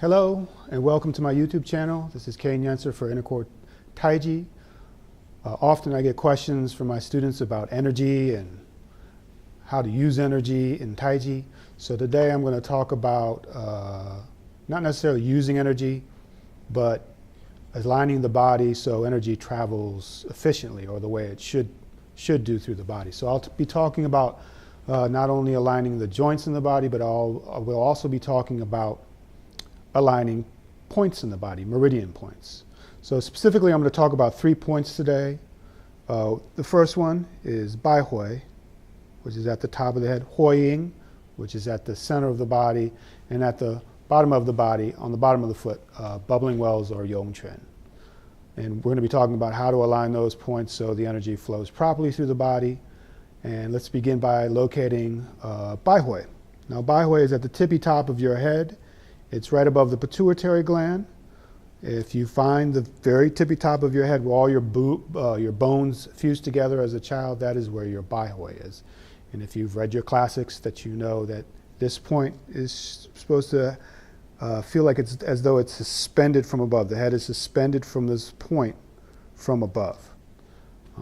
Hello and welcome to my YouTube channel. This is Cain Yentzer for Inner Core Tai-Ji. Often I get questions from my students about energy and how to use energy in Tai-Ji. So today I'm going to talk about not necessarily using energy, but aligning the body so energy travels efficiently, or the way it should do through the body. So I'll be talking about not only aligning the joints in the body, but I will also be talking about aligning points in the body, meridian points. So specifically, I'm going to talk about 3 points today. The first one is Bai Hui, which is at the top of the head, Hui Ying, which is at the center of the body, and at the bottom of the body, on the bottom of the foot, bubbling wells or Yong Quan. And we're going to be talking about how to align those points so the energy flows properly through the body. And let's begin by locating Bai Hui. Now, Bai Hui is at the tippy top of your head. It's right above the pituitary gland. If you find the very tippy top of your head where all your bones fuse together as a child, that is where your Bai Hui is. And if you've read your classics, that you know that this point is supposed to feel like it's as though it's suspended from above. The head is suspended from this point from above.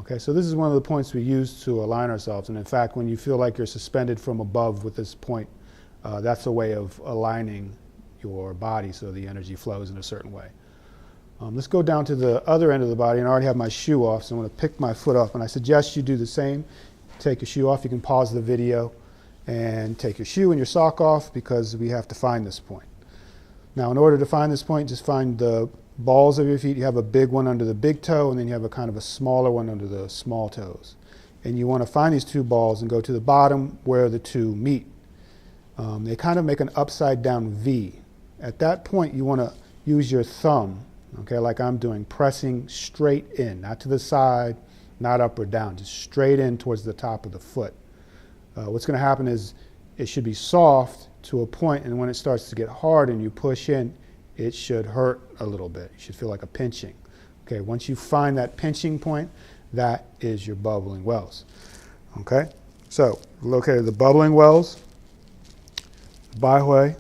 Okay, so this is one of the points we use to align ourselves. And in fact, when you feel like you're suspended from above with this point, that's a way of aligning your body so the energy flows in a certain way. Let's go down to the other end of the body, and I already have my shoe off, so I'm going to pick my foot off, and I suggest you do the same. Take your shoe off. You can pause the video and take your shoe and your sock off, because we have to find this point. Now, in order to find this point, just find the balls of your feet. You have a big one under the big toe, and then you have a kind of a smaller one under the small toes. And you want to find these two balls and go to the bottom where the two meet. They kind of make an upside down V. At that point, you want to use your thumb, okay, like I'm doing, pressing straight in, not to the side, not up or down, just straight in towards the top of the foot. What's going to happen is it should be soft to a point, and when it starts to get hard and you push in, it should hurt a little bit. You should feel like a pinching. Okay, once you find that pinching point, that is your bubbling wells. Okay, so located the bubbling wells, Bai Hui.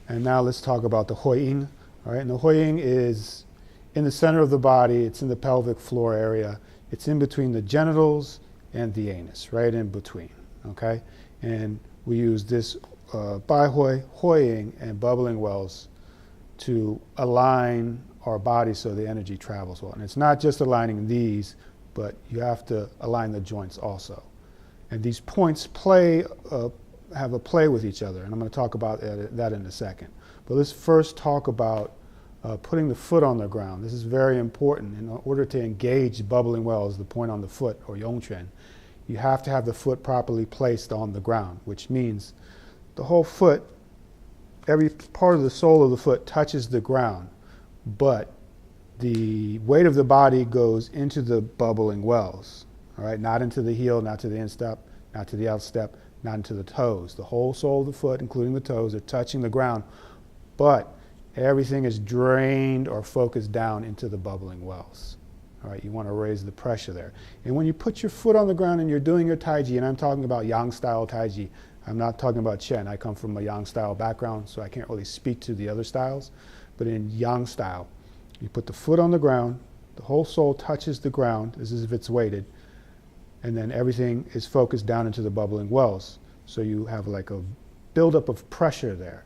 And now let's talk about the Hui Ying. All right, and the Hui Ying is in the center of the body. It's in the pelvic floor area. It's in between the genitals and the anus, right in between. Okay, and we use this Bai Hui, Hui Ying, and bubbling wells to align our body so the energy travels well. And it's not just aligning these, but you have to align the joints also. And these points have a play with each other, and I'm going to talk about that in a second. But let's first talk about putting the foot on the ground. This is very important. In order to engage bubbling wells, the point on the foot, or Yong Quan, you have to have the foot properly placed on the ground, which means the whole foot, every part of the sole of the foot touches the ground, but the weight of the body goes into the bubbling wells, all right? Not into the heel, not to the instep, not to the outstep, not into the toes. The whole sole of the foot, including the toes, are touching the ground, but everything is drained or focused down into the bubbling wells. All right, you want to raise the pressure there. And when you put your foot on the ground and you're doing your Tai-Ji, and I'm talking about Yang style Tai-Ji, I'm not talking about Chen. I come from a Yang style background, so I can't really speak to the other styles. But in Yang style, you put the foot on the ground, the whole sole touches the ground as if it's weighted, and then everything is focused down into the bubbling wells. So you have like a buildup of pressure there.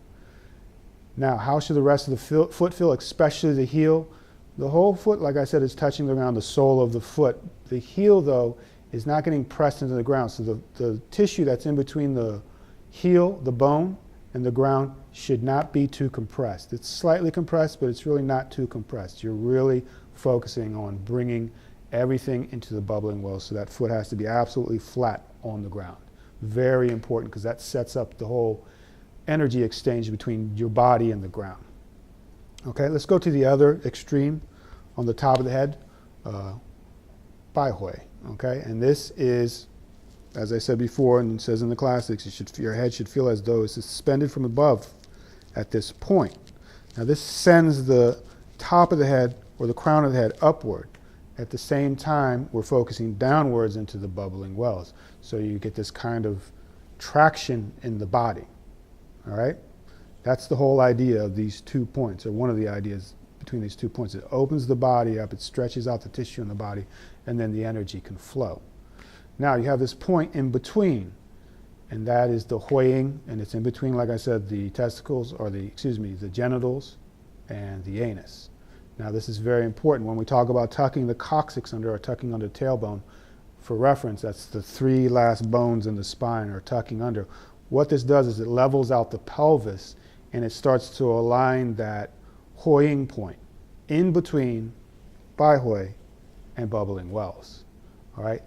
Now, how should the rest of the foot feel, especially the heel? The whole foot, like I said, is touching the ground, the sole of the foot. The heel, though, is not getting pressed into the ground. So the tissue that's in between the heel, the bone, and the ground should not be too compressed. It's slightly compressed, but it's really not too compressed. You're really focusing on bringing everything into the bubbling wells, so that foot has to be absolutely flat on the ground. Very important, because that sets up the whole energy exchange between your body and the ground. Okay, let's go to the other extreme on the top of the head, Bai Hui. Okay, and this is, as I said before, and it says in the classics, your head should feel as though it's suspended from above at this point. Now, this sends the top of the head, or the crown of the head, upward. At the same time, we're focusing downwards into the bubbling wells. So you get this kind of traction in the body. All right? That's the whole idea of these 2 points, or one of the ideas between these 2 points. It opens the body up, it stretches out the tissue in the body, and then the energy can flow. Now you have this point in between, and that is the Hui Ying, and it's in between, like I said, the testicles, or the genitals and the anus. Now this is very important. When we talk about tucking the coccyx under, or tucking under the tailbone, for reference, that's the 3 last bones in the spine, or tucking under. What this does is it levels out the pelvis, and it starts to align that Hui Ying point in between Bai Hui and bubbling wells. All right?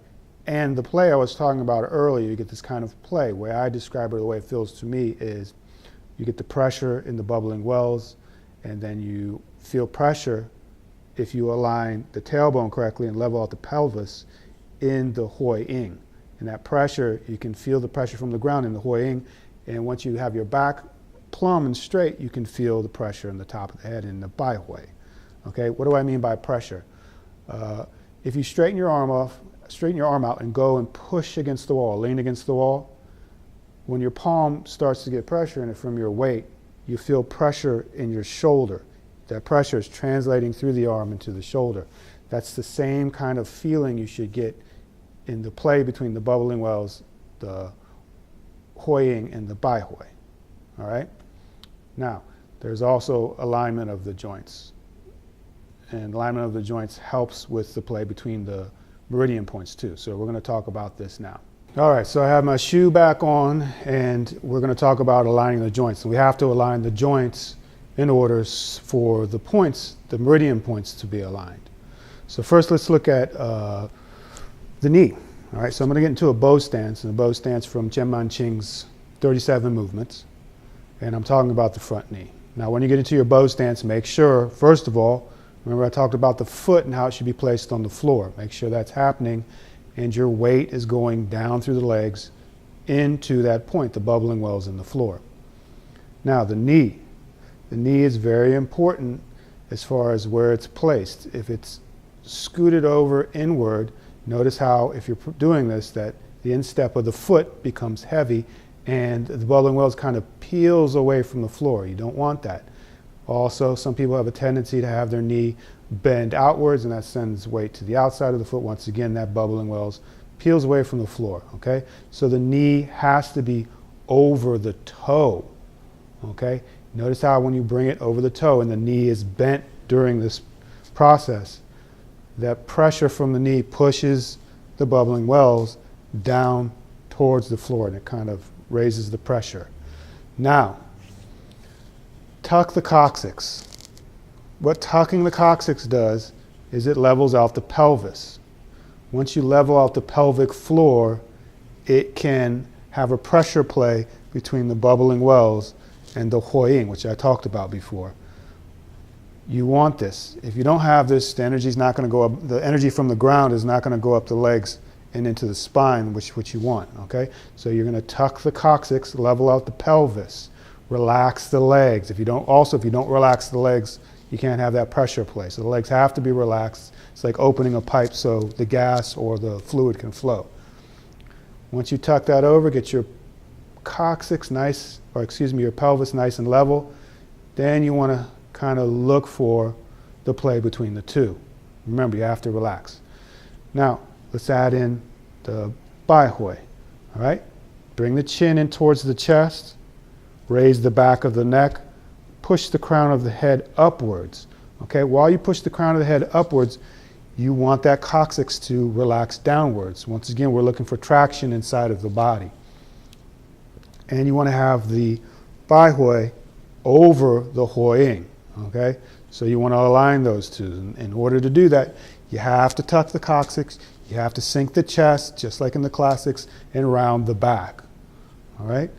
And the play I was talking about earlier, you get this kind of play. Where I describe it, the way it feels to me, is you get the pressure in the bubbling wells, and then you feel pressure if you align the tailbone correctly and level out the pelvis in the Hui Ying. And that pressure, you can feel the pressure from the ground in the Hui Ying, and once you have your back plumb and straight, you can feel the pressure in the top of the head in the Bai Hui. Okay, what do I mean by pressure? If you straighten your arm out and go and push against the wall, lean against the wall, when your palm starts to get pressure in it from your weight, you feel pressure in your shoulder. That pressure is translating through the arm into the shoulder. That's the same kind of feeling you should get in the play between the bubbling wells, the Hui Ying, and the Bai Hui. All right? Now, there's also alignment of the joints. And alignment of the joints helps with the play between the meridian points too. So we're going to talk about this now. All right, so I have my shoe back on, and we're going to talk about aligning the joints. We have to align the joints in order for the points, the meridian points, to be aligned. So first let's look at the knee. All right, so I'm going to get into a bow stance, and a bow stance from Chen Manqing's 37 movements. And I'm talking about the front knee. Now when you get into your bow stance, make sure, first of all, remember I talked about the foot and how it should be placed on the floor. Make sure that's happening and your weight is going down through the legs into that point, the bubbling wells in the floor. Now the knee. The knee is very important as far as where it's placed. If it's scooted over inward, notice how if you're doing this that the instep of the foot becomes heavy and the bubbling wells kind of peels away from the floor. You don't want that. Also, some people have a tendency to have their knee bend outwards, and that sends weight to the outside of the foot. Once again, that bubbling wells peels away from the floor, okay? So the knee has to be over the toe, okay? Notice how when you bring it over the toe and the knee is bent during this process, that pressure from the knee pushes the bubbling wells down towards the floor, and it kind of raises the pressure. Now, tuck the coccyx. What tucking the coccyx does is it levels out the pelvis. Once you level out the pelvic floor, it can have a pressure play between the bubbling wells and the Hui Ying, which I talked about before. You want this. If you don't have this, the energy is not going to go up. The energy from the ground is not going to go up the legs and into the spine, which you want, okay? So you're going to tuck the coccyx, level out the pelvis, relax the legs. If you don't relax the legs, you can't have that pressure play. So the legs have to be relaxed. It's like opening a pipe so the gas or the fluid can flow. Once you tuck that over, get your coccyx your pelvis nice and level, then you want to kind of look for the play between the two. Remember, you have to relax. Now, let's add in the Bai Hui, all right? Bring the chin in towards the chest, raise the back of the neck, push the crown of the head upwards, okay? While you push the crown of the head upwards, you want that coccyx to relax downwards. Once again, we're looking for traction inside of the body. And you want to have the Bai Hui over the Hui Ying, okay? So you want to align those two. In order to do that, you have to tuck the coccyx, you have to sink the chest, just like in the classics, and round the back, all right?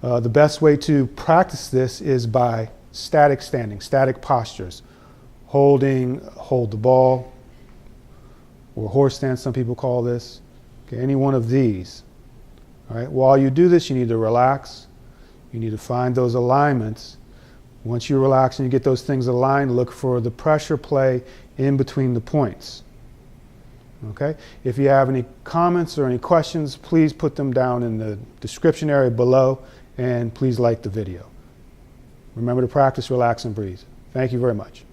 The best way to practice this is by static standing, static postures. Hold the ball, or horse stance, some people call this. Okay, any one of these. All right, while you do this, you need to relax. You need to find those alignments. Once you relax and you get those things aligned, look for the pressure play in between the points. Okay? If you have any comments or any questions, please put them down in the description area below, and please like the video. Remember to practice, relax, and breathe. Thank you very much.